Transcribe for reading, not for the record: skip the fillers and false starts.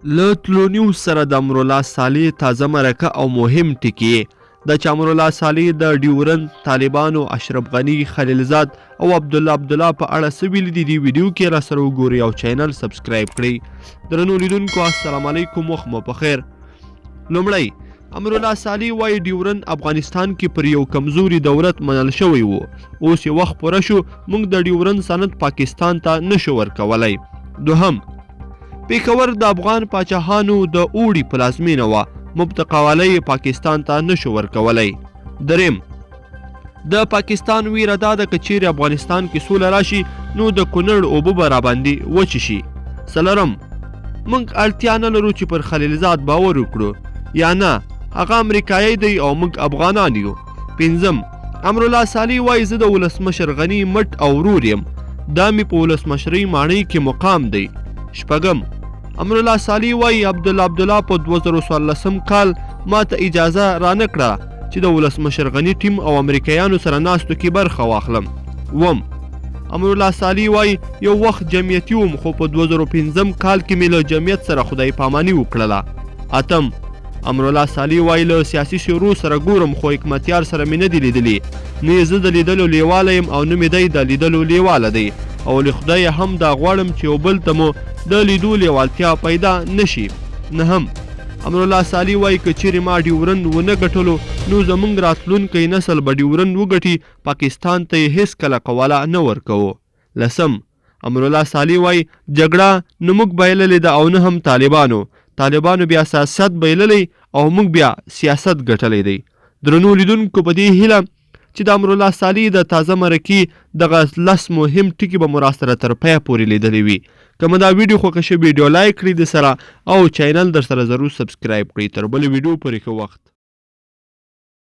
له تلو نیوز سره د امرالله صالح تازه مرکه او مهم ټکي د چې امرالله صالح د ډیورند طالبانو اشرف غني خلیلزاد او عبدالله په اړه څه ویلي دي دې ویډیو کې را سره وګورئ او چینل سبسکرایب کړئ. درنو لیدونکو السلام علیکم، وخت مو پخیر. لومړی امرالله صالح وایي ډیورند افغانستان کې پر یو کمزوري دولت منل شوی و، اوس یې وخت پوره شو، موږ د ډیورند سند پاکستان ته نشو ورکولی. دوهم، پیښور د افغان پاچاهانو د اوړي پلازمینه وه، مبتقاوالی پاکستان ته نشو ورکولی. دریم، د پاکستان ویره دا ده که چیرې افغانستان کې سوله راشي نو د کونړ اوبه به راباندې وچې شي. څلورم، موږ اړتیا نه لرو چې پر خلیلزاد باور وکړو، یا نه هغه امریکایي دی او موږ افغانان یو. پنځم، امرالله صالح وایي زه د ولسمشر غني مټ او ورور یم، دا مې په ولسمشرۍ ماڼۍ کې مقام دی. شپږم، امرالله صالح وایي عبدالله په 2014 کال ما ته اجازه رانه کړه چې د ولسمشر غني ټیم او امریکایانو سره ناستو کې برخه واخلم. اووم، امرالله صالح وایي یو وخت جمعیتي وم خو په 2015 کال کې مې له جمعیت سره خدای پاماني وکړله. اتم، امرالله صالح وایي له سیاسي شورو سره ګورم خو حکمتیار سره مې نه دي لیدلي، نه یې زه د لیدلو لیواله یم او نه مې دی د لیدلو لیواله دی، او له خدایه هم دا غواړم چې یو بل ته مو د لیدو لیوالتیا پیدا نشي. نهم، امرالله صالح وایي که چیرې ما ډیورند ونه ګټلو نو زموږ راتلونکی نسل به ډیورند وګټي، پاکستان ته یې هیڅکله قواله نه ورکوو. لسم، امرالله صالح وایي جګړه نه موږ بایللې ده او نه هم طالبانو بیا سیاست بایللی او موږ بیا سیاست ګټلی دی. درنو لیدونکو په دې هیله چې د امرالله صالح د تازه مرکې دغه 10 مهم ټکي به مو راسره تر پایه پورې لیدلی وي. که مو دا ویډیو خوښه شوې ویډیو لایک کړئ د سره او چینل در سره ضرور سبسکرایب کړئ. تر بلې ویډیو پورې ښه وخت.